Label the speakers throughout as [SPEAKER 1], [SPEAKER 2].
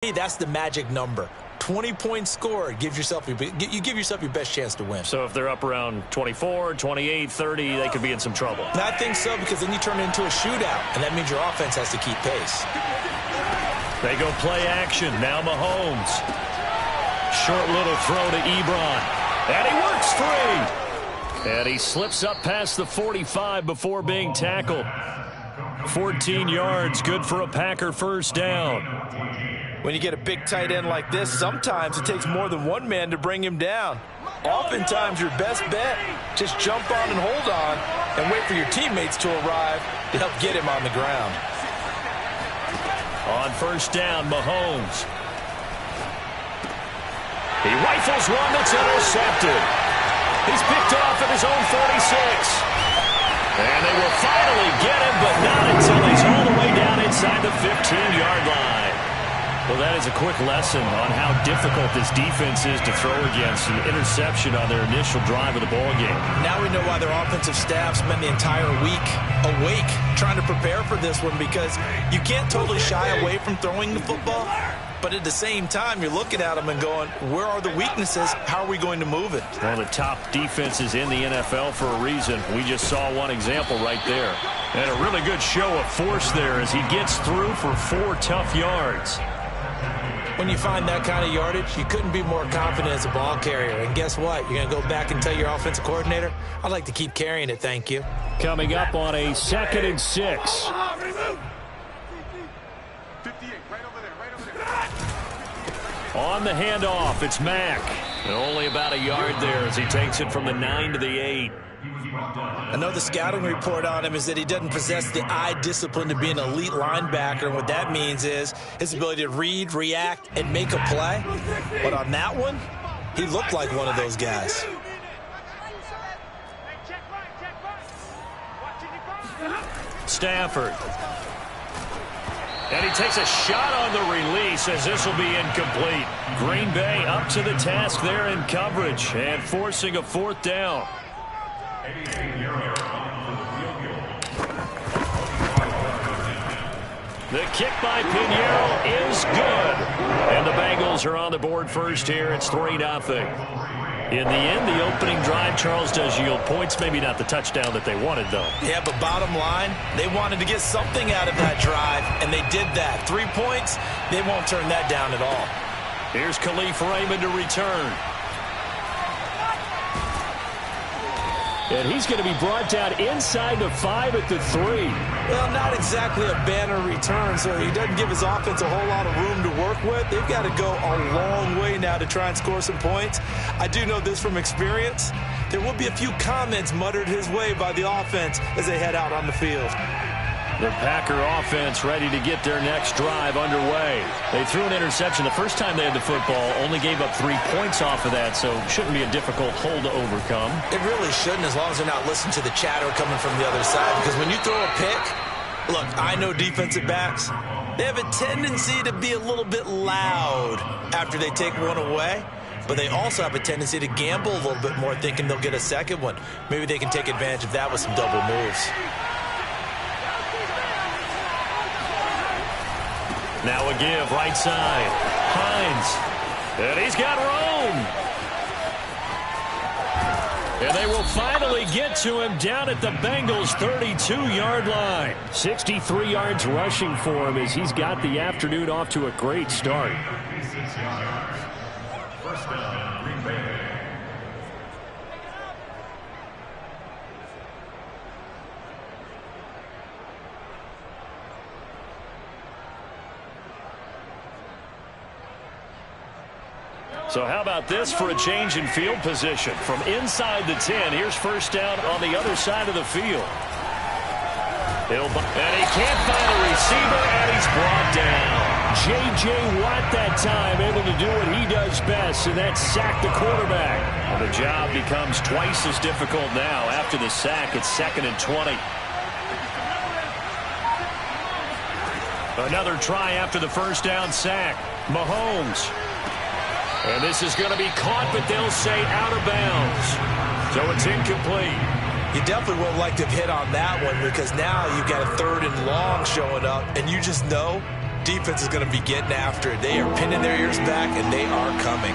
[SPEAKER 1] That's the magic number. 20-point score gives yourself you give yourself your best chance to win.
[SPEAKER 2] So if they're up around 24, 28, 30, they could be in some trouble.
[SPEAKER 1] I think so, because then you turn it into a shootout, and that means your offense has to keep pace.
[SPEAKER 2] They go play action. Now Mahomes. Short little throw to Ebron. And he works free. And he slips up past the 45 before being tackled. 14 yards, good for a Packer first down.
[SPEAKER 1] When you get a big tight end like this, sometimes it takes more than one man to bring him down. Oftentimes, your best bet, just jump on and hold on and wait for your teammates to arrive to help get him on the ground.
[SPEAKER 2] On first down, Mahomes. He rifles one that's intercepted. He's picked off at his own 46. And they will finally get him, but not until he's all the way down inside the 15-yard line. Well, that is a quick lesson on how difficult this defense is to throw against. An interception on their initial drive of the ballgame.
[SPEAKER 1] Now we know why their offensive staff spent the entire week awake trying to prepare for this one, because you can't totally shy away from throwing the football, but at the same time, you're looking at them and going, where are the weaknesses? How are we going to move it?
[SPEAKER 2] One of the top defenses in the NFL for a reason. We just saw one example right there. And a really good show of force there as he gets through for 4 tough yards.
[SPEAKER 1] When you find that kind of yardage, you couldn't be more confident as a ball carrier. And guess what? You're going to go back and tell your offensive coordinator, I'd like to keep carrying it, thank you.
[SPEAKER 2] Coming up on a 2nd and 6. On the handoff, it's Mack. And only about a yard there as he takes it from the 9 to the 8.
[SPEAKER 1] I know the scouting report on him is that he doesn't possess the eye discipline to be an elite linebacker. And what that means is his ability to read, react, and make a play. But on that one, he looked like one of those guys.
[SPEAKER 2] Stafford. And he takes a shot on the release as this will be incomplete. Green Bay up to the task there in coverage and forcing a 4th down. The kick by Pinheiro is good. And the Bengals are on the board first here. It's 3-0. In the end, the opening drive, Charles, does yield points. Maybe not the touchdown that they wanted, though.
[SPEAKER 1] Yeah, but bottom line, they wanted to get something out of that drive, and they did that. 3 points, they won't turn that down at all.
[SPEAKER 2] Here's Khalif Raymond to return. And he's going to be brought down inside the 5 at the 3.
[SPEAKER 1] Well, not exactly a banner return, so he doesn't give his offense a whole lot of room to work with. They've got to go a long way now to try and score some points. I do know this from experience. There will be a few comments muttered his way by the offense as they head out on the field.
[SPEAKER 2] The Packer offense ready to get their next drive underway. They threw an interception the first time they had the football, only gave up 3 points off of that, so shouldn't be a difficult hole to overcome.
[SPEAKER 1] It really shouldn't, as long as they're not listening to the chatter coming from the other side, because when you throw a pick, look, I know defensive backs, they have a tendency to be a little bit loud after they take one away. But they also have a tendency to gamble a little bit more, thinking they'll get a second one. Maybe they can take advantage of that with some double moves.
[SPEAKER 2] Now a give, right side. Hines. And he's got room. And they will finally get to him down at the Bengals' 32-yard line. 63 yards rushing for him as he's got the afternoon off to a great start.
[SPEAKER 3] First down, Green Bay.
[SPEAKER 2] So how about this for a change in field position? From inside the 10, here's first down on the other side of the field. And he can't find a receiver, and he's brought down. J.J. Watt that time able to do what he does best, and that's sack the quarterback. And the job becomes twice as difficult now. After the sack, it's 2nd and 20. Another try after the first down sack. Mahomes. And this is going to be caught, but they'll say out of bounds. So it's incomplete.
[SPEAKER 1] You definitely would like to have hit on that one, because now you've got a 3rd and long showing up, and you just know defense is going to be getting after it. They are pinning their ears back, and they are coming.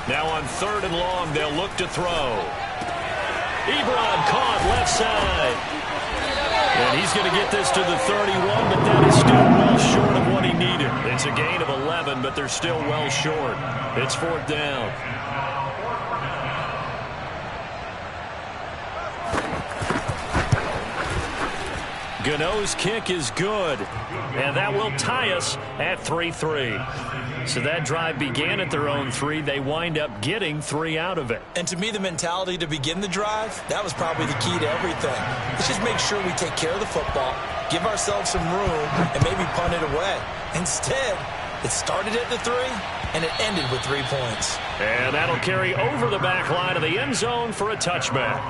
[SPEAKER 2] Now on 3rd and long, they'll look to throw. Ebron caught left side. And he's going to get this to the 31, but that is still well short of what he needed. It's a gain of 11, but they're still well short. It's 4th down. Gano's kick is good, and that will tie us at 3-3. So that drive began at their own 3. They wind up getting 3 out of it.
[SPEAKER 1] And to me, the mentality to begin the drive, that was probably the key to everything. Let's just make sure we take care of the football, give ourselves some room, and maybe punt it away. Instead, it started at the 3, and it ended with 3 points.
[SPEAKER 2] And that'll carry over the back line of the end zone for a touchback.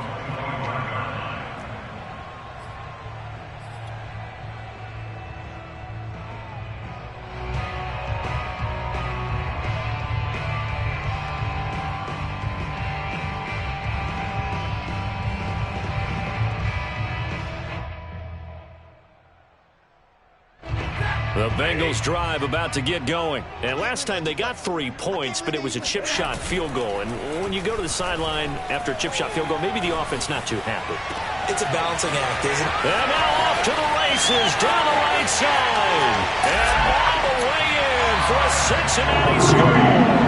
[SPEAKER 2] The Bengals drive about to get going. And last time they got 3 points, but it was a chip shot field goal. And when you go to the sideline after a chip shot field goal, maybe the offense not too happy.
[SPEAKER 1] It's a balancing act, isn't it?
[SPEAKER 2] And now off to the races down the right side. And all the way in for a Cincinnati score.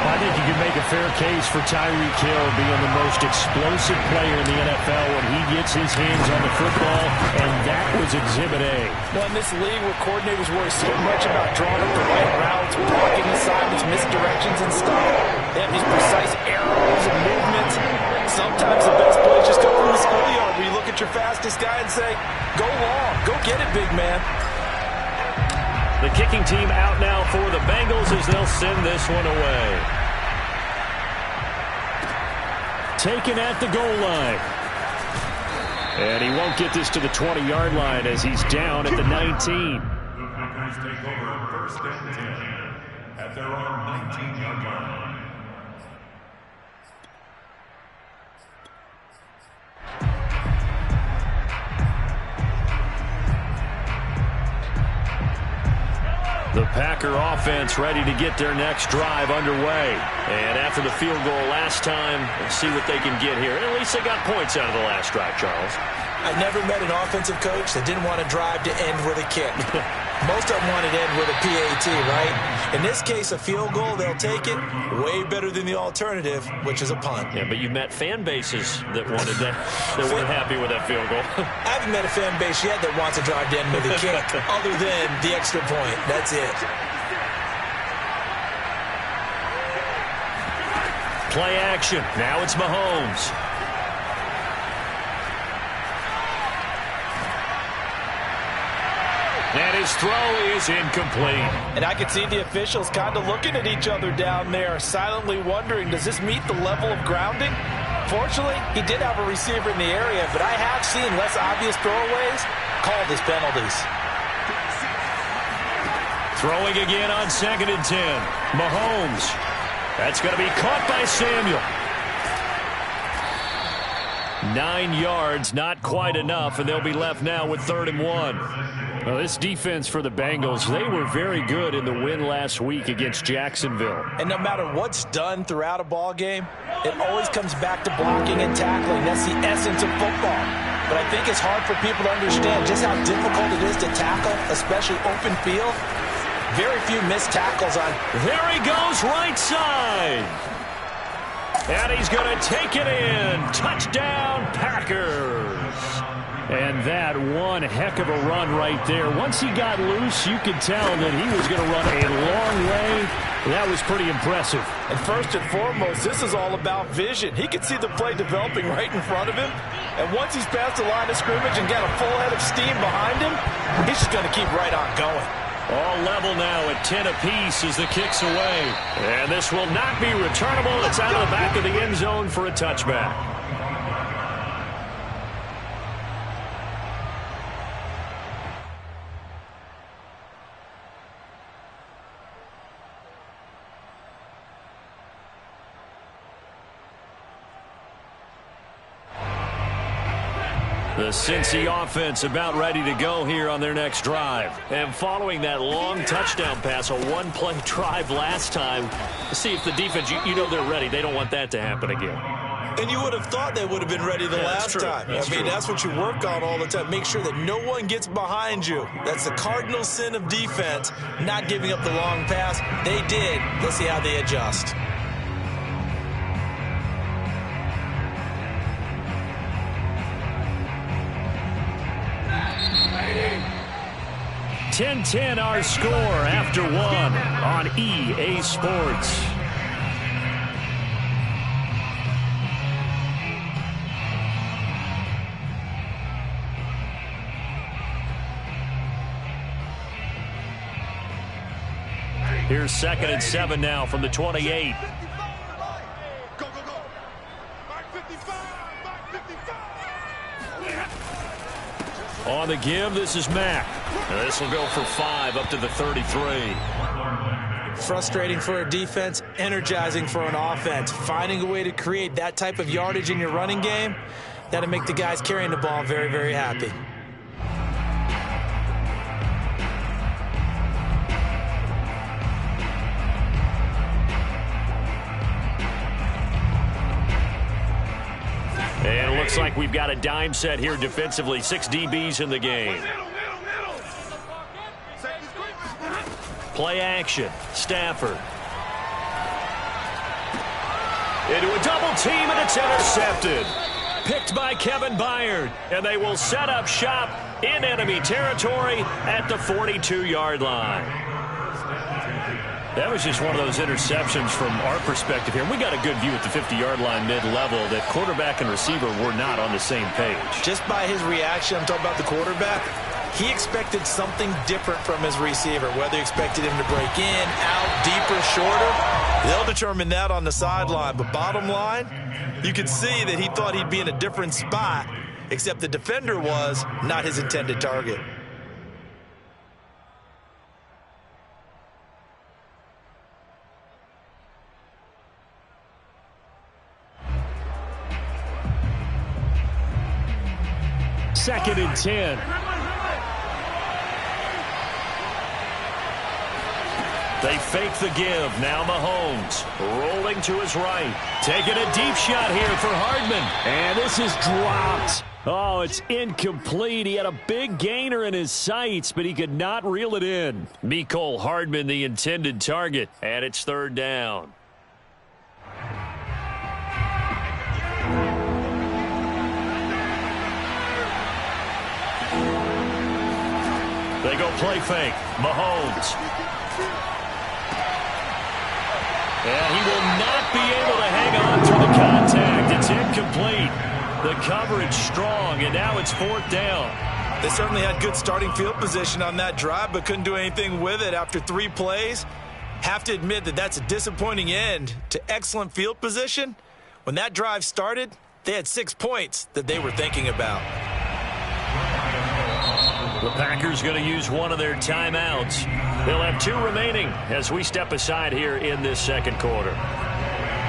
[SPEAKER 4] I think you can make a fair case for Tyreek Hill being the most explosive player in the NFL when he gets his hands on the football, and that was Exhibit A.
[SPEAKER 5] Well, in this league where coordinators worry so much about drawing up the right routes, blocking assignments, misdirections, and stuff, they have these precise arrows and movements. Sometimes the best plays just come from the schoolyard where you look at your fastest guy and say, go long, go get it, big man.
[SPEAKER 2] The kicking team out now for the Bengals as they'll send this one away. Taken at the goal line. And he won't get this to the 20-yard line as he's down at the 19.
[SPEAKER 3] The Packers take over 1st and 10 at their own 19-yard line.
[SPEAKER 2] The Packer offense ready to get their next drive underway. And after the field goal last time, let's see what they can get here. At least they got points out of the last drive, Charles.
[SPEAKER 1] I never met an offensive coach that didn't want to drive to end with a kick. Most of them wanted to end with a PAT, right? In this case, a field goal, they'll take it. Way better than the alternative, which is a punt.
[SPEAKER 2] Yeah, but you've met fan bases that wanted that, that weren't happy with that field goal.
[SPEAKER 1] I haven't met a fan base yet that wants to drive to end with a kick, other than the extra point. That's it.
[SPEAKER 2] Play action. Now it's Mahomes. And his throw is incomplete.
[SPEAKER 5] And I could see the officials kind of looking at each other down there, silently wondering, does this meet the level of grounding? Fortunately, he did have a receiver in the area, but I have seen less obvious throwaways called as penalties.
[SPEAKER 2] Throwing again on 2nd and 10. Mahomes. That's going to be caught by Samuel. 9 yards, not quite enough, and they'll be left now with 3rd and 1.
[SPEAKER 4] Well, this defense for the Bengals, they were very good in the win last week against Jacksonville.
[SPEAKER 1] And no matter what's done throughout a ball game, it always comes back to blocking and tackling. That's the essence of football. But I think it's hard for people to understand just how difficult it is to tackle, especially open field. Very few missed tackles on.
[SPEAKER 2] There he goes, right side. And he's going to take it in. Touchdown, Packers.
[SPEAKER 4] And that one heck of a run right there. Once he got loose, you could tell that he was going to run a long way. That was pretty impressive.
[SPEAKER 5] And first and foremost, this is all about vision. He could see the play developing right in front of him. And once he's past the line of scrimmage and got a full head of steam behind him, he's just going to keep right on going.
[SPEAKER 2] All level now at 10 apiece as the kick's away. And this will not be returnable. It's out of the back of the end zone for a touchback. The Cincy offense about ready to go here on their next drive. And following that long touchdown pass, a one-play drive last time, see if the defense, you know they're ready. They don't want that to happen again.
[SPEAKER 1] And you would have thought they would have been ready the last time. That's what you work on all the time. Make sure that no one gets behind you. That's the cardinal sin of defense, not giving up the long pass. They did. Let's see how they adjust.
[SPEAKER 2] 10-10 our score after one on EA Sports. Here's 2nd and 7 now from the 28.
[SPEAKER 3] Go, go, go. Mark 55. Mark 55.
[SPEAKER 2] On the give, this is Mack. This will go for 5 up to the 33.
[SPEAKER 1] Frustrating for a defense, energizing for an offense. Finding a way to create that type of yardage in your running game, that'll make the guys carrying the ball very, very happy.
[SPEAKER 2] And it looks like we've got a dime set here defensively. 6 DBs in the game. Play action. Stafford. Into a double team, and it's intercepted. Picked by Kevin Byard. And they will set up shop in enemy territory at the 42-yard line. That was just one of those interceptions from our perspective here. We got a good view at the 50-yard line mid-level that quarterback and receiver were not on the same page.
[SPEAKER 1] Just by his reaction, I'm talking about the quarterback, he expected something different from his receiver, whether he expected him to break in, out, deeper, shorter. They'll determine that on the sideline. But bottom line, you could see that he thought he'd be in a different spot, except the defender was not his intended target.
[SPEAKER 2] Second and 10. They fake the give. Now Mahomes rolling to his right. Taking a deep shot here for Hardman. And this is dropped. Oh, it's incomplete. He had a big gainer in his sights, but he could not reel it in. Mecole Hardman, the intended target. And it's 3rd down. They go play fake. Mahomes. And he will not be able to hang on through the contact. It's incomplete. The coverage strong, and now it's 4th down.
[SPEAKER 1] They certainly had good starting field position on that drive, but couldn't do anything with it after 3 plays. Have to admit that that's a disappointing end to excellent field position. When that drive started, they had 6 points that they were thinking about.
[SPEAKER 2] The Packers going to use one of their timeouts. They'll have 2 remaining as we step aside here in this 2nd quarter.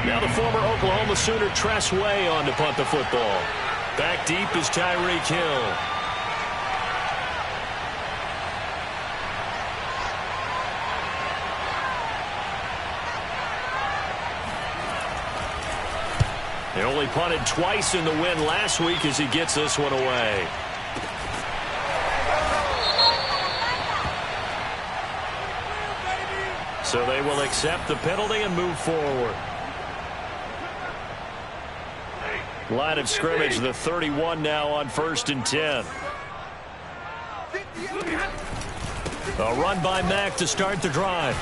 [SPEAKER 2] Now the former Oklahoma Sooner Tress Way on to punt the football. Back deep is Tyreek Hill. They only punted twice in the win last week as he gets this one away. So they will accept the penalty and move forward. Line of scrimmage, the 31 now on 1st and 10. A run by Mack to start the drive.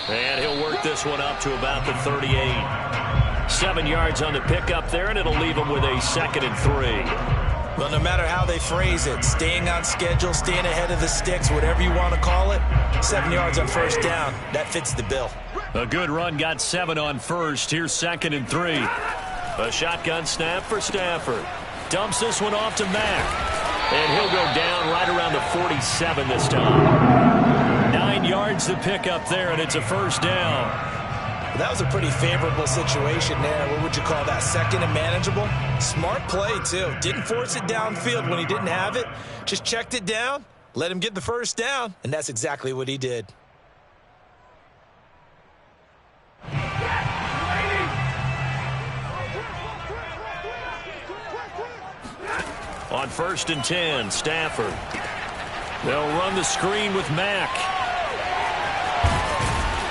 [SPEAKER 2] And he'll work this one up to about the 38. 7 yards on the pickup there, and it'll leave him with a 2nd and 3.
[SPEAKER 1] Well, no matter how they phrase it, staying on schedule, staying ahead of the sticks, whatever you want to call it, 7 yards on 1st down, that fits the bill.
[SPEAKER 2] A good run, got 7 on 1st. Here's 2nd and 3. A shotgun snap for Stafford. Dumps this one off to Mack. And he'll go down right around the 47 this time. 9 yards to pick up there, and it's a 1st down.
[SPEAKER 1] Well, that was a pretty favorable situation there. What would you call that? Second and manageable? Smart play, too. Didn't force it downfield when he didn't have it. Just checked it down, let him get the first down, and that's exactly what he did.
[SPEAKER 2] On 1st and 10, Stafford. They'll run the screen with Mack.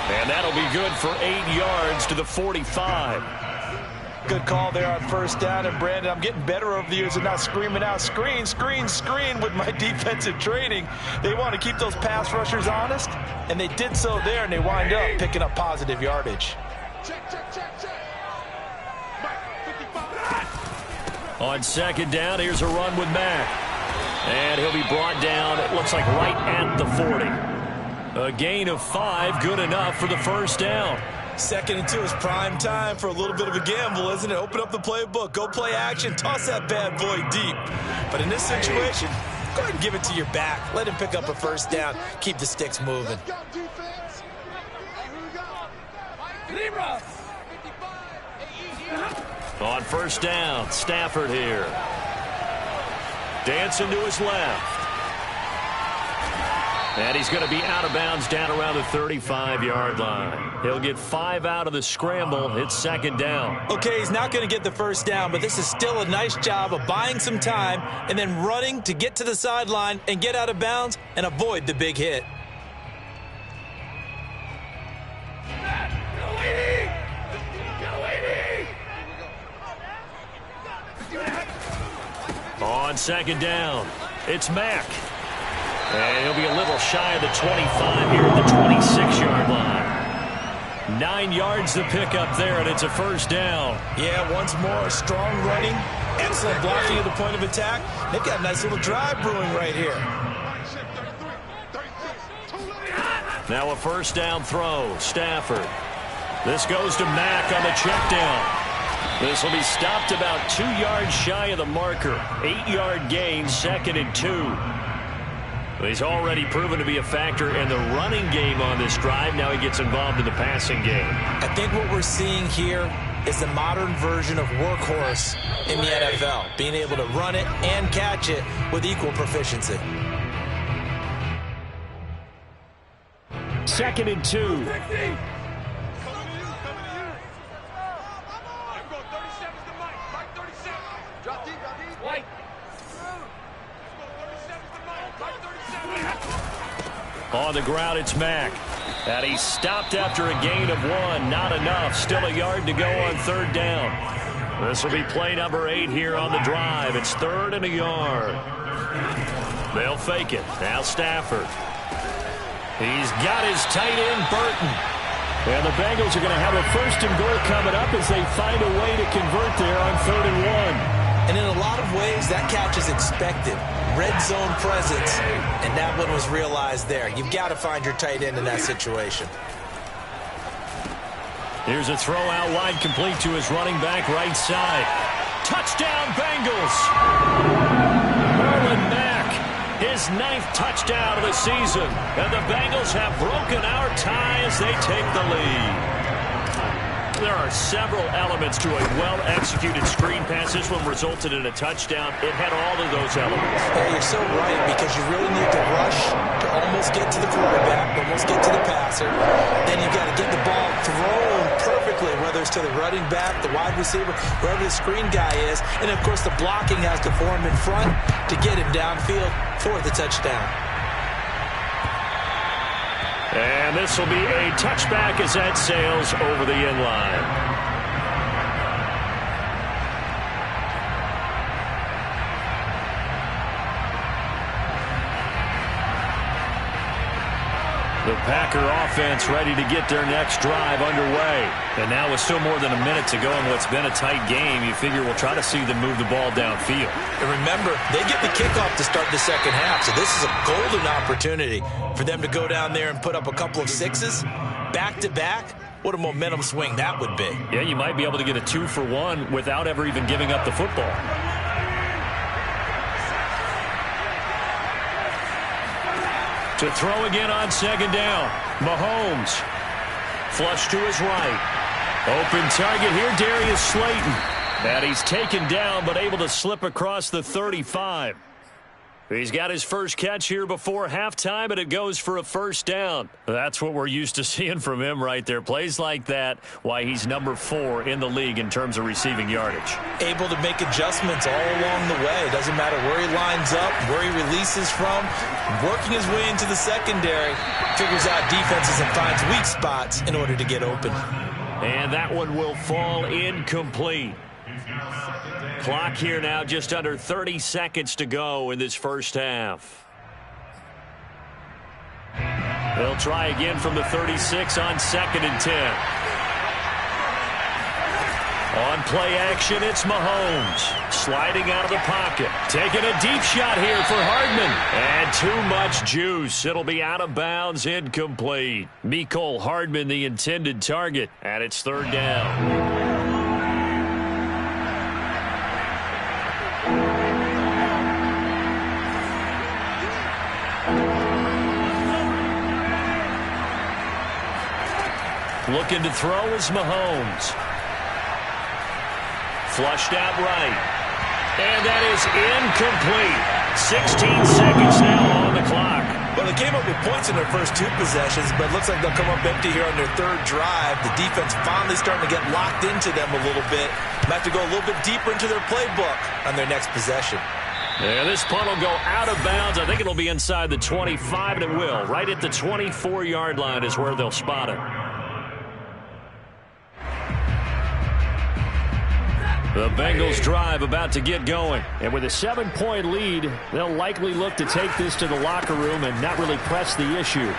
[SPEAKER 2] And that'll be good for 8 yards to the 45.
[SPEAKER 5] Good call there on 1st down. And, Brandon, I'm getting better over the years and not screaming out, screen, screen, screen with my defensive training. They want to keep those pass rushers honest, and they did so there, and they wind up picking up positive yardage.
[SPEAKER 2] On 2nd down, here's a run with Mack. And he'll be brought down, it looks like right at the 40. A gain of 5, good enough for the 1st down.
[SPEAKER 1] 2nd and 2 is prime time for a little bit of a gamble, isn't it? Open up the playbook, go play action, toss that bad boy deep. But in this situation, go ahead and give it to your back. Let him pick up a 1st down, keep the sticks moving.
[SPEAKER 2] On 1st down, Stafford here. Dancing to his left. And he's going to be out of bounds down around the 35-yard line. He'll get 5 out of the scramble. It's 2nd down.
[SPEAKER 1] Okay, he's not going to get the 1st down, but this is still a nice job of buying some time and then running to get to the sideline and get out of bounds and avoid the big hit.
[SPEAKER 2] On 2nd down, it's Mack. And he'll be a little shy of the 25 here at the 26-yard line. 9 yards to pick up there, and it's a 1st down.
[SPEAKER 1] Yeah, once more, strong running, excellent blocking at the point of attack. They've got a nice little drive brewing right here.
[SPEAKER 2] Now a 1st down throw, Stafford. This goes to Mack on the check down. This will be stopped about 2 yards shy of the marker. 8-yard gain, 2nd and 2. He's already proven to be a factor in the running game on this drive. Now he gets involved in the passing game.
[SPEAKER 1] I think what we're seeing here is the modern version of workhorse in the NFL, being able to run it and catch it with equal proficiency.
[SPEAKER 2] 2nd and 2. On the ground, it's Mack. And he's stopped after a gain of 1. Not enough. Still a yard to go on 3rd down. This will be play number 8 here on the drive. It's 3rd and a yard. They'll fake it. Now Stafford. He's got his tight end, Burton.
[SPEAKER 4] And the Bengals are going to have a 1st and goal coming up as they find a way to convert there on 3rd and 1.
[SPEAKER 1] And in a lot of ways, that catch is expected. Red zone presence, and that one was realized there. You've got to find your tight end in that situation.
[SPEAKER 2] Here's a throw out wide, complete to his running back right side. Touchdown, Bengals! Marlon Mack, his 9th touchdown of the season. And the Bengals have broken our tie as they take the lead. There are several elements to a well-executed screen pass. This one resulted in a touchdown. It had all of those elements.
[SPEAKER 1] Yeah, you're so right, because you really need to rush to almost get to the quarterback, almost get to the passer. Then you've got to get the ball thrown perfectly, whether it's to the running back, the wide receiver, wherever the screen guy is. And, of course, the blocking has to form in front to get him downfield for the touchdown.
[SPEAKER 2] And this will be a touchback as that sails over the end line. The Packer offense ready to get their next drive underway. And now with still more than a minute to go in what's been a tight game, you figure we'll try to see them move the ball downfield.
[SPEAKER 1] And remember, they get the kickoff to start the second half, so this is a golden opportunity for them to go down there and put up a couple of 6s back-to-back. What a momentum swing that would be.
[SPEAKER 2] Yeah, you might be able to get a 2-for-1 without ever even giving up the football. To throw again on second down. Mahomes Flush to his right. Open target here, Darius Slayton. And he's taken down, but able to slip across the 35. He's got his first catch here before halftime, and it goes for a first down. That's what we're used to seeing from him right there. Plays like that, why he's number 4 in the league in terms of receiving yardage.
[SPEAKER 1] Able to make adjustments all along the way. Doesn't matter where he lines up, where he releases from. Working his way into the secondary. Figures out defenses and finds weak spots in order to get open.
[SPEAKER 2] And that one will fall incomplete. Clock here now, just under 30 seconds to go in this first half. They'll try again from the 36 on 2nd and 10. On play action, it's Mahomes. Sliding out of the pocket. Taking a deep shot here for Hardman. And too much juice. It'll be out of bounds, incomplete. Mecole Hardman, the intended target. And it's 3rd down. Looking to throw is Mahomes. Flushed out right. And that is incomplete. 16 seconds now on the clock.
[SPEAKER 1] Well, they came up with points in their first 2 possessions, but it looks like they'll come up empty here on their 3rd drive. The defense finally starting to get locked into them a little bit. Might have to go a little bit deeper into their playbook on their next possession.
[SPEAKER 2] Yeah, this punt will go out of bounds. I think it'll be inside the 25, and it will. Right at the 24-yard line is where they'll spot it. The Bengals drive about to get going.
[SPEAKER 4] And with a 7-point lead, they'll likely look to take this to the locker room and not really press the issue.
[SPEAKER 2] And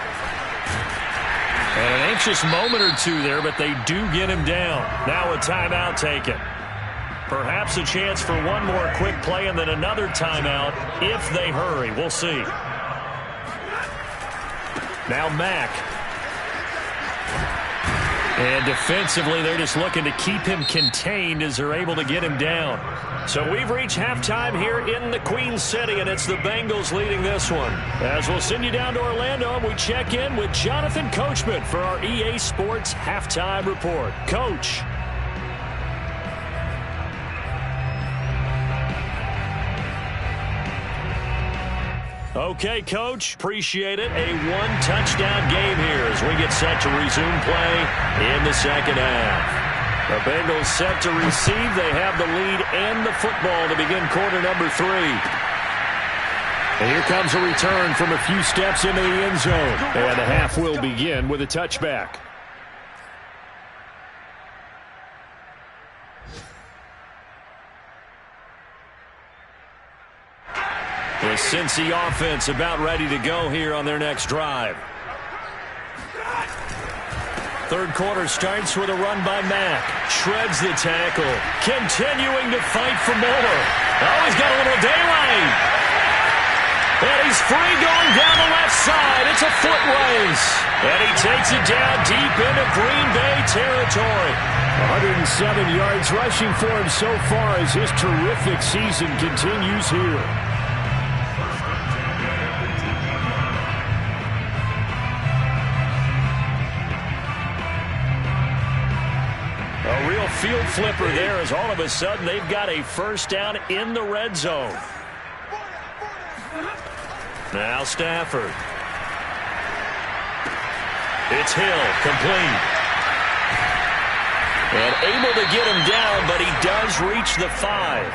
[SPEAKER 2] an anxious moment or two there, but they do get him down. Now a timeout taken. Perhaps a chance for one more quick play and then another timeout if they hurry. We'll see. Now Mack. And defensively, they're just looking to keep him contained as they're able to get him down. So we've reached halftime here in the Queen City, and it's the Bengals leading this one. As we'll send you down to Orlando, we check in with Jonathan Coachman for our EA Sports Halftime Report. Coach. Okay, Coach, appreciate it. A 1-touchdown game here as we get set to resume play in the second half. The Bengals set to receive. They have the lead and the football to begin quarter number 3.
[SPEAKER 4] And here comes a return from a few steps into the end zone. And the half will begin with a touchback.
[SPEAKER 2] The Cincy offense about ready to go here on their next drive. Third quarter starts with a run by Mack. Shreds the tackle. Continuing to fight for more. Oh, he's got a little daylight. And he's free going down the left side. It's a foot race. And he takes it down deep into Green Bay territory.
[SPEAKER 4] 107 yards rushing for him so far as his terrific season continues here.
[SPEAKER 2] A real field flipper there as all of a sudden they've got a first down in the red zone. Now Stafford. It's Hill, complete. And able to get him down, but he does reach the 5.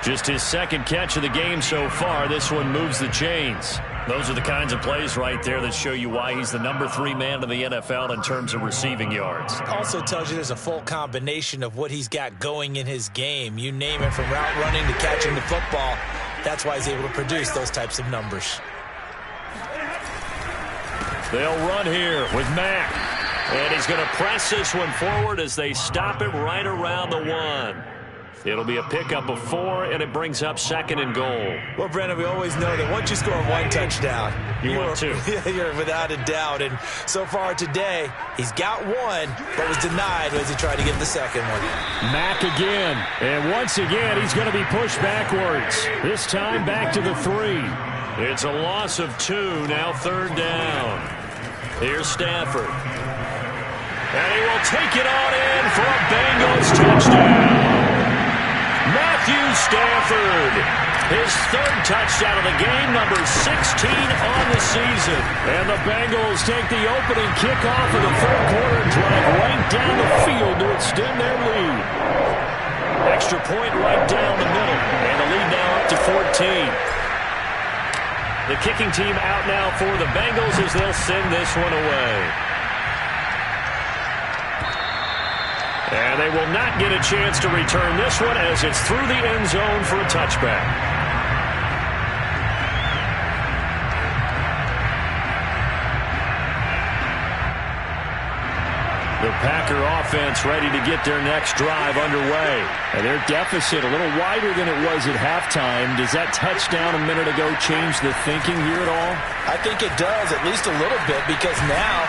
[SPEAKER 2] Just his second catch of the game so far. This one moves the chains. Those are the kinds of plays right there that show you why he's the number 3 man in the NFL in terms of receiving yards.
[SPEAKER 1] Also tells you there's a full combination of what he's got going in his game. You name it, from route running to catching the football. That's why he's able to produce those types of numbers.
[SPEAKER 2] They'll run here with Mack. And he's going to press this one forward as they stop it right around the 1. It'll be a pickup of 4, and it brings up 2nd and goal.
[SPEAKER 1] Well, Brandon, we always know that once you score 1 touchdown,
[SPEAKER 2] you want 2.
[SPEAKER 1] You're without a doubt. And so far today, he's got 1, but was denied as he tried to get the second one.
[SPEAKER 4] Mack again. And once again, he's going to be pushed backwards. This time back to the 3.
[SPEAKER 2] It's a loss of 2, now 3rd down. Here's Stafford. And he will take it on in for a Bengals touchdown. Matthew Stafford, his third touchdown of the game, number 16 on the season. And the Bengals take the opening kickoff of the third quarter and drive right down the field to extend their lead. Extra point right down the middle, and the lead now up to 14. The kicking team out now for the Bengals as they'll send this one away. And they will not get a chance to return this one as it's through the end zone for a touchback. The Packer offense ready to get their next drive underway. And their deficit a little wider than it was at halftime. Does that touchdown a minute ago change the thinking here at all?
[SPEAKER 5] I think it does, at least a little bit, because now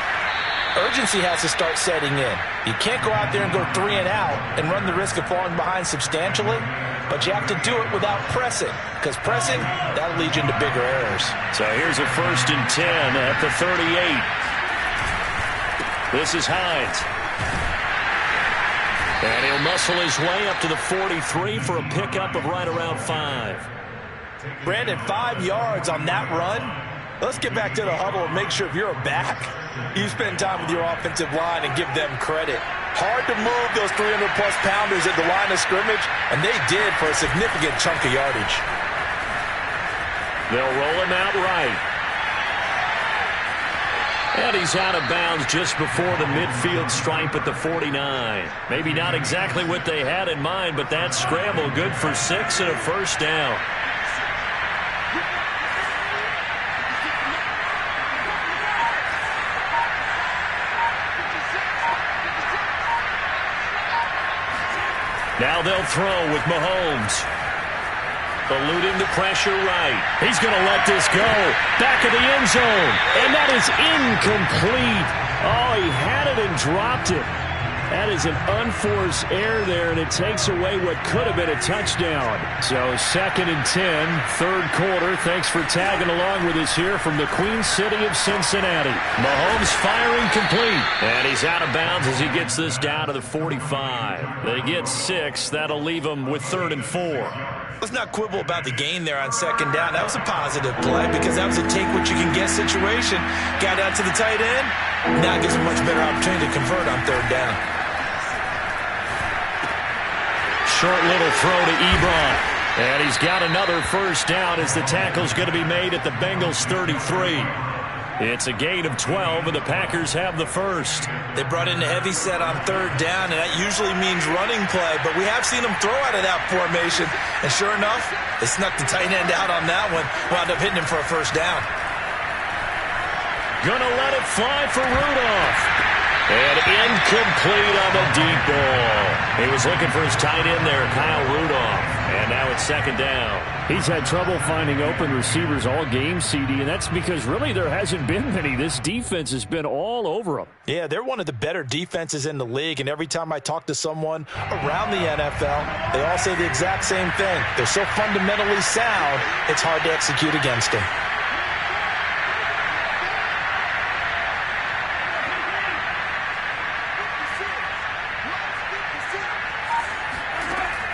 [SPEAKER 5] urgency has to start setting in. You can't go out there and go 3 and out and run the risk of falling behind substantially, but you have to do it without pressing, because pressing, that'll lead you into bigger errors.
[SPEAKER 2] So here's a 1st and 10 at the 38. This is Hines. And he'll muscle his way up to the 43 for a pickup of right around 5.
[SPEAKER 5] Brandon, 5 yards on that run. Let's get back to the huddle and make sure if you're a back, you spend time with your offensive line and give them credit. Hard to move those 300-plus pounders at the line of scrimmage, and they did for a significant chunk of yardage.
[SPEAKER 2] They'll roll him out right. And he's out of bounds just before the midfield stripe at the 49. Maybe not exactly what they had in mind, but that scramble good for 6 and a first down. Now they'll throw with Mahomes. Eluding the pressure right. He's going to let this go. Back of the end zone. And that is incomplete. Oh, he had it and dropped it. That is an unforced error there, and it takes away what could have been a touchdown. So 2nd and 10, third quarter. Thanks for tagging along with us here from the Queen City of Cincinnati. Mahomes firing complete. And he's out of bounds as he gets this down to the 45. They get 6. That'll leave them with 3rd and 4.
[SPEAKER 5] Let's not quibble about the gain there on 2nd down. That was a positive play because that was a take-what-you-can-get situation. Got out to the tight end. Now gives a much better opportunity to convert on 3rd down.
[SPEAKER 2] Short little throw to Ebron. And he's got another first down as the tackle's going to be made at the Bengals 33. It's a gain of 12, and the Packers have the first.
[SPEAKER 5] They brought in a heavy set on 3rd down, and that usually means running play, but we have seen them throw out of that formation. And sure enough, they snuck the tight end out on that one, wound up hitting him for a first down.
[SPEAKER 2] Gonna let it fly for Rudolph. And incomplete on the deep ball. He was looking for his tight end there, Kyle Rudolph. And now it's 2nd down.
[SPEAKER 4] He's had trouble finding open receivers all game, CD, and that's because really there hasn't been many. This defense has been all over them.
[SPEAKER 5] Yeah, they're one of the better defenses in the league, and every time I talk to someone around the NFL, they all say the exact same thing. They're so fundamentally sound, it's hard to execute against them.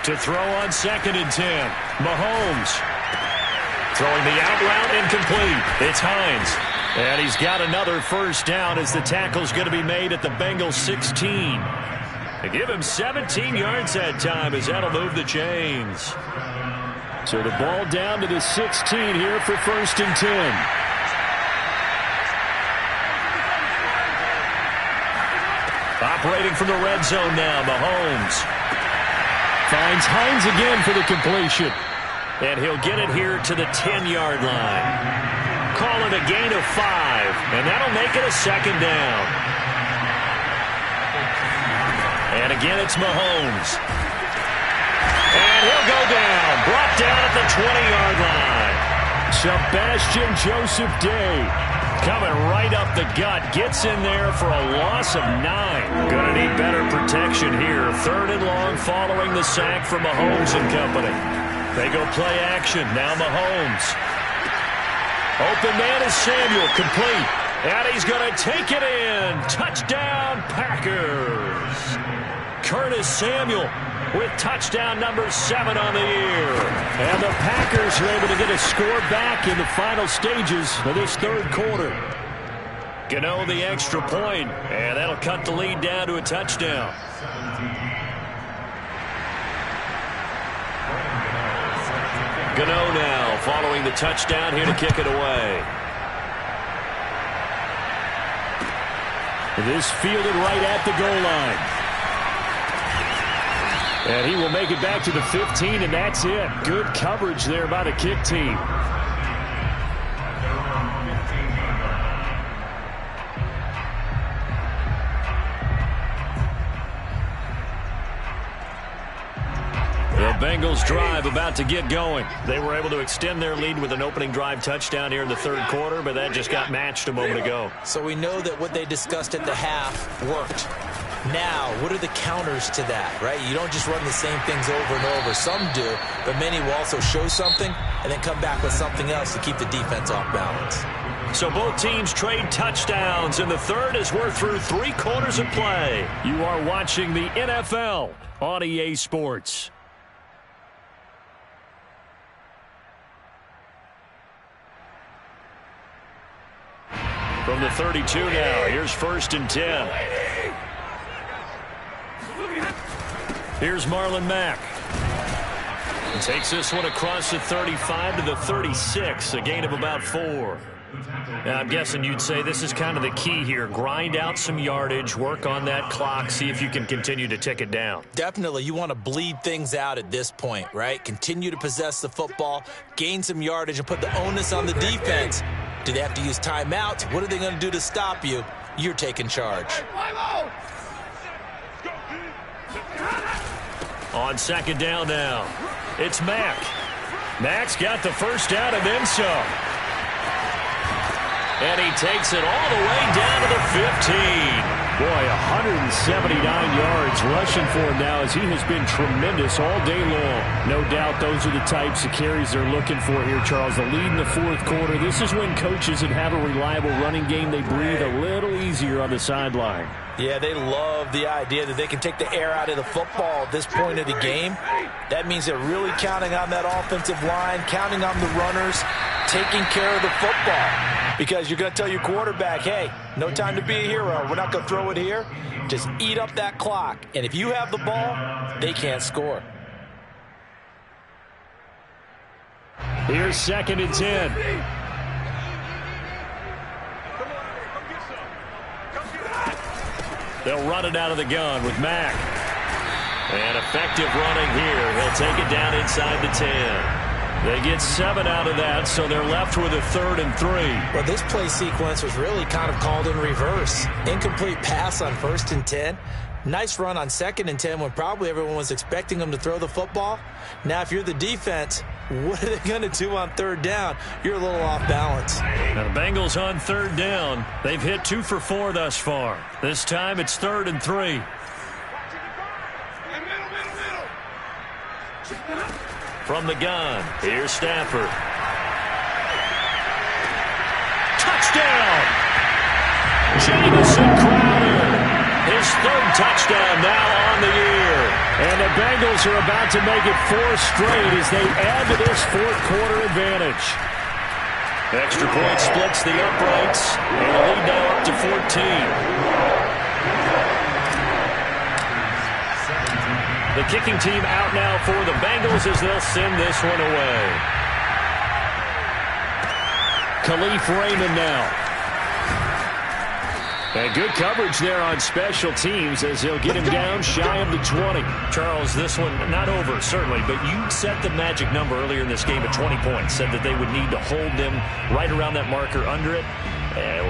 [SPEAKER 2] To throw on 2nd and 10. Mahomes. Throwing the out route incomplete. It's Hines. And he's got another first down as the tackle's going to be made at the Bengals 16. They give him 17 yards that time as that'll move the chains.
[SPEAKER 4] So the ball down to the 16 here for 1st and 10.
[SPEAKER 2] Operating from the red zone now, Mahomes.
[SPEAKER 4] Finds Hines again for the completion.
[SPEAKER 2] And he'll get it here to the 10-yard line. Call it a gain of 5, and that'll make it a 2nd down. And again, it's Mahomes. And he'll go down. Brought down at the 20-yard line.
[SPEAKER 4] Sebastian Joseph Day
[SPEAKER 2] coming right up the gut. Gets in there for a loss of 9. Gonna need better protection here. 3rd and long following the sack from Mahomes and company. They go play action. Now Mahomes. Open man is Samuel. Complete. And he's going to take it in. Touchdown, Packers. Curtis Samuel with touchdown number 7 on the year. And the Packers are able to get a score back in the final stages of this third quarter. Gano the extra point, and that'll cut the lead down to a touchdown. Gano now following the touchdown here to kick it away.
[SPEAKER 4] This fielded right at the goal line. And he will make it back to the 15, and that's it. Good coverage there by the kick team.
[SPEAKER 2] The Bengals drive about to get going. They were able to extend their lead with an opening drive touchdown here in the third quarter, but that just got matched a moment ago.
[SPEAKER 1] So we know that what they discussed at the half worked. Now, what are the counters to that, right? You don't just run the same things over and over. Some do, but many will also show something and then come back with something else to keep the defense off balance.
[SPEAKER 2] So both teams trade touchdowns in the third as we're through 3 quarters of play.
[SPEAKER 4] You are watching the NFL on EA Sports.
[SPEAKER 2] From the 32 now, here's 1st and 10. Here's Marlon Mack. He takes this one across the 35 to the 36, a gain of about 4. Now, I'm guessing you'd say this is kind of the key here. Grind out some yardage, work on that clock, see if you can continue to tick it down.
[SPEAKER 1] Definitely, you want to bleed things out at this point, right? Continue to possess the football, gain some yardage, and put the onus on the defense. Do they have to use timeouts? What are they going to do to stop you? You're taking charge.
[SPEAKER 2] On 2nd down now, it's Mack. Mack's got the first down and then some. And he takes it all the way down to the 15.
[SPEAKER 4] Boy, 179 yards rushing for him now as he has been tremendous all day long. No doubt those are the types of carries they're looking for here, Charles. The lead in the fourth quarter. This is when coaches that have a reliable running game, they breathe a little easier on the sideline.
[SPEAKER 1] Yeah, they love the idea that they can take the air out of the football at this point of the game. That means they're really counting on that offensive line, counting on the runners, taking care of the football. Because you're going to tell your quarterback, hey, no time to be a hero. We're not going to throw it here. Just eat up that clock. And if you have the ball, they can't score.
[SPEAKER 4] Here's 2nd and 10.
[SPEAKER 2] They'll run it out of the gun with Mack. And effective running here. He'll take it down inside the 10. They get 7 out of that, so they're left with a 3rd and 3.
[SPEAKER 1] Well, this play sequence was really kind of called in reverse. Incomplete pass on 1st and 10. Nice run on 2nd and 10 when probably everyone was expecting them to throw the football. Now, if you're the defense, what are they going to do on 3rd down? You're a little off balance.
[SPEAKER 2] Now the Bengals on 3rd down. They've hit 2 for 4 thus far. This time it's 3rd and 3. From the gun, here's Stafford. Touchdown! Jamison Crowder. His 3rd touchdown now on the year.
[SPEAKER 4] And the Bengals are about to make it 4 straight as they add to this fourth quarter advantage.
[SPEAKER 2] Extra point splits the uprights. And the lead now up to 14. The kicking team out now for the Bengals as they'll send this one away.
[SPEAKER 4] Khalif Raymond now. And good coverage there on special teams as they'll get him down shy of the 20.
[SPEAKER 2] Charles, this one not over, certainly, but you set the magic number earlier in this game at 20 points. Said that they would need to hold them right around that marker under it.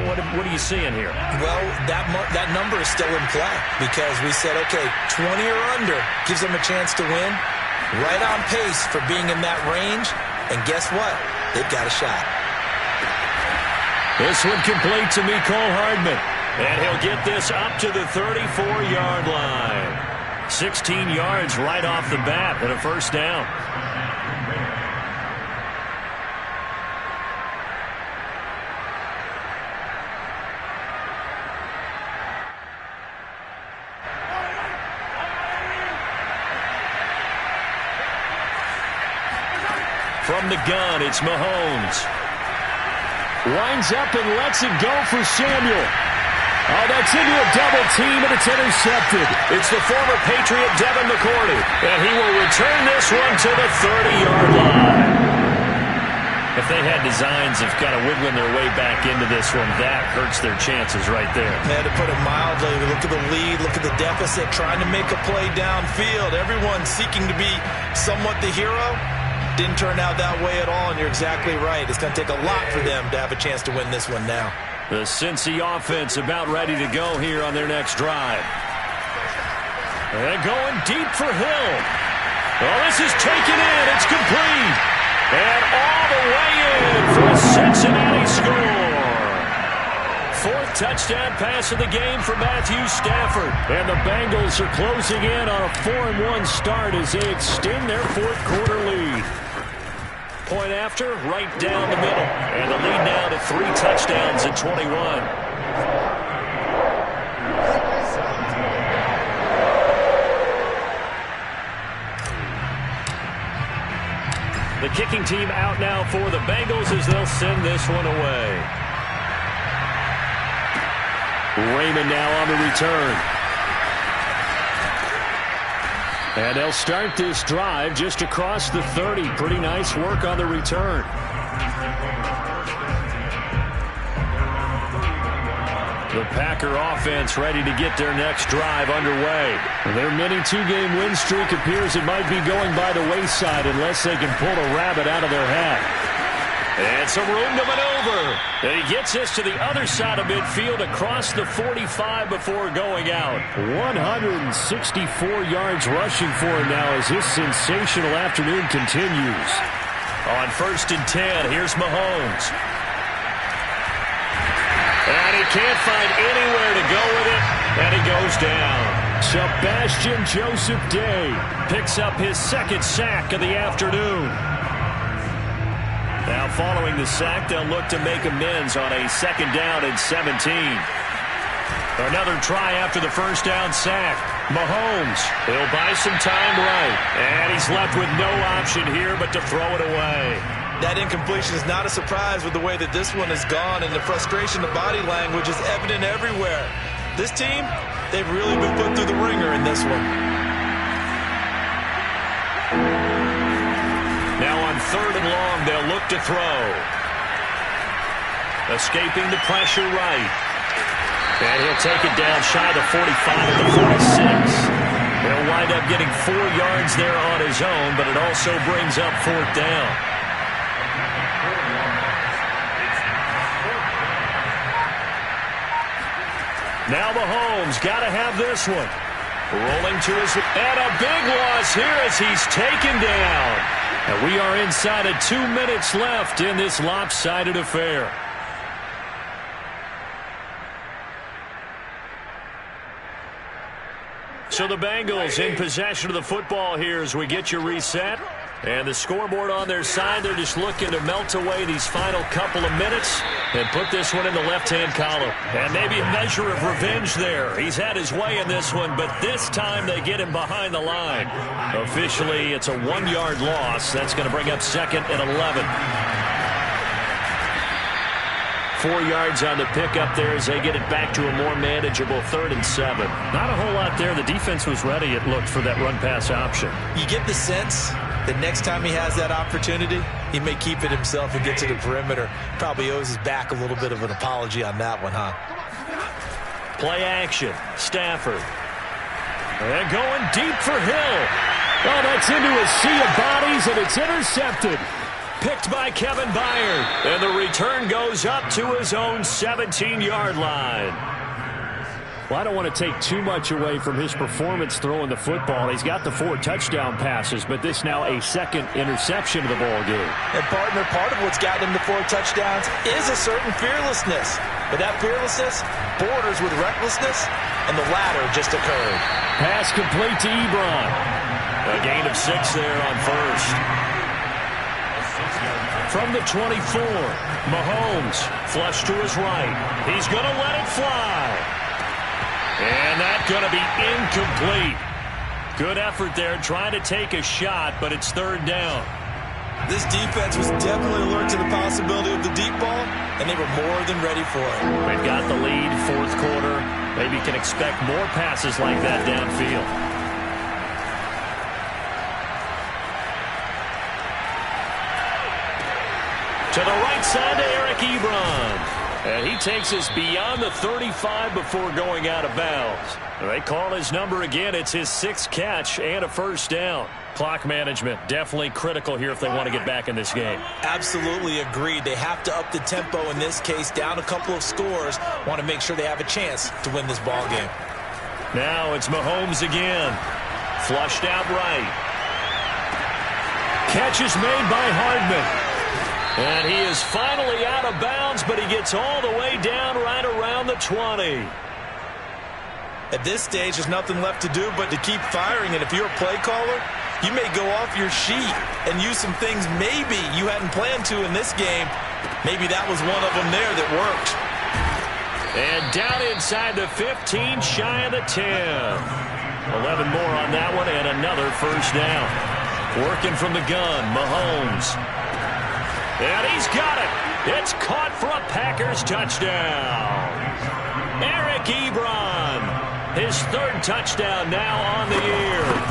[SPEAKER 2] What are you seeing here?
[SPEAKER 1] Well, that number is still in play because we said, okay, 20 or under gives them a chance to win. Right on pace for being in that range. And guess what? They've got a shot.
[SPEAKER 2] This one complete to Mecole Hardman. And he'll get this up to the 34-yard line. 16 yards right off the bat and a 1st down.
[SPEAKER 4] From the gun, it's Mahomes. Winds up and lets it go for Samuel. Oh, that's into a double team, and it's intercepted. It's the former Patriot Devin McCourty, and he will return this one to the 30-yard line. If they had designs of kind of wiggling their way back into this one, that hurts their chances right there.
[SPEAKER 1] Man, to put it mildly, look at the lead, look at the deficit, trying to make a play downfield. Everyone seeking to be somewhat the hero. Didn't turn out that way at all, and you're exactly right. It's going to take a lot for them to have a chance to win this one now.
[SPEAKER 4] The Cincy offense about ready to go here on their next drive. And going deep for Hill. Oh, this is taken in. It's complete. And all the way in for a Cincinnati score. Fourth touchdown pass of the game for Matthew Stafford. And the Bengals are closing in on a 4-1 start as they extend their fourth quarter lead. Point after, right down the middle. And the lead now to 3 touchdowns at 21. The kicking team out now for the Bengals as they'll send this one away. Raymond now on the return. And they'll start this drive just across the 30. Pretty nice work on the return. The Packer offense ready to get their next drive underway. Their mini 2-game win streak appears it might be going by the wayside unless they can pull a rabbit out of their hat. And some room to maneuver. And he gets this to the other side of midfield across the 45 before going out. 164 yards rushing for him now as this sensational afternoon continues. On 1st and 10, here's Mahomes. And he can't find anywhere to go with it, and he goes down. Sebastian Joseph Day picks up his 2nd sack of the afternoon. Now following the sack, they'll look to make amends on a 2nd down and 17. Another try after the 1st down sack. Mahomes, he'll buy some time right. And he's left with no option here but to throw it away.
[SPEAKER 1] That incompletion is not a surprise with the way that this one has gone, and the frustration of body language is evident everywhere. This team, they've really been put through the ringer in this one.
[SPEAKER 4] Now on 3rd and long, they'll look to throw. Escaping the pressure right. And he'll take it down shy of the 45 to the 46. He'll wind up getting 4 yards there on his own, but it also brings up 4th down. Now Mahomes got to have this one. Rolling to his... And a big loss here as he's taken down. And we are inside of 2 minutes left in this lopsided affair. So the Bengals in possession of the football here as we get you reset. And the scoreboard on their side, they're just looking to melt away these final couple of minutes and put this one in the left-hand column. And maybe a measure of revenge there. He's had his way in this one, but this time they get him behind the line. Officially, it's a 1-yard loss. That's going to bring up 2nd and 11. 4 yards on the pickup there as they get it back to a more manageable 3rd and 7. Not a whole lot there. The defense was ready, it looked, for that run-pass option.
[SPEAKER 1] You get the sense that next time he has that opportunity, he may keep it himself and get to the perimeter. Probably owes his back a little bit of an apology on that one, huh?
[SPEAKER 4] Play action. Stafford. And going deep for Hill. Oh, that's into a sea of bodies, and it's intercepted. Picked by Kevin Byard. And the return goes up to his own 17-yard line. Well, I don't want to take too much away from his performance throwing the football. He's got the 4 touchdown passes, but this now a 2nd interception of the ball game.
[SPEAKER 1] And partner, part of what's gotten him to 4 touchdowns is a certain fearlessness. But that fearlessness borders with recklessness, and the latter just occurred.
[SPEAKER 4] Pass complete to Ebron. A gain of 6 there on 1st. From the 24, Mahomes flush to his right. He's going to let it fly. And that's going to be incomplete. Good effort there trying to take a shot, but it's 3rd down.
[SPEAKER 1] This defense was definitely alert to the possibility of the deep ball, and they were more than ready for it.
[SPEAKER 4] They've got the lead, fourth quarter. Maybe can expect more passes like that downfield. To the right side to Eric Ebron. And he takes us beyond the 35 before going out of bounds. They call his number again. It's his 6th catch and a first down. Clock management definitely critical here if they want to get back in this game.
[SPEAKER 1] Absolutely agreed. They have to up the tempo in this case, down a couple of scores. Want to make sure they have a chance to win this ball game.
[SPEAKER 4] Now it's Mahomes again. Flushed out right. Catch is made by Hardman. And he is finally out of bounds, but he gets all the way down right around the 20.
[SPEAKER 1] At this stage, there's nothing left to do but to keep firing. And if you're a play caller, you may go off your sheet and use some things maybe you hadn't planned to in this game. Maybe that was one of them there that worked.
[SPEAKER 4] And down inside the 15, shy of the 10. 11 more on that one, and another first down. Working from the gun, Mahomes. And he's got it. It's caught for a Packers touchdown. Eric Ebron, his 3rd touchdown now on the year.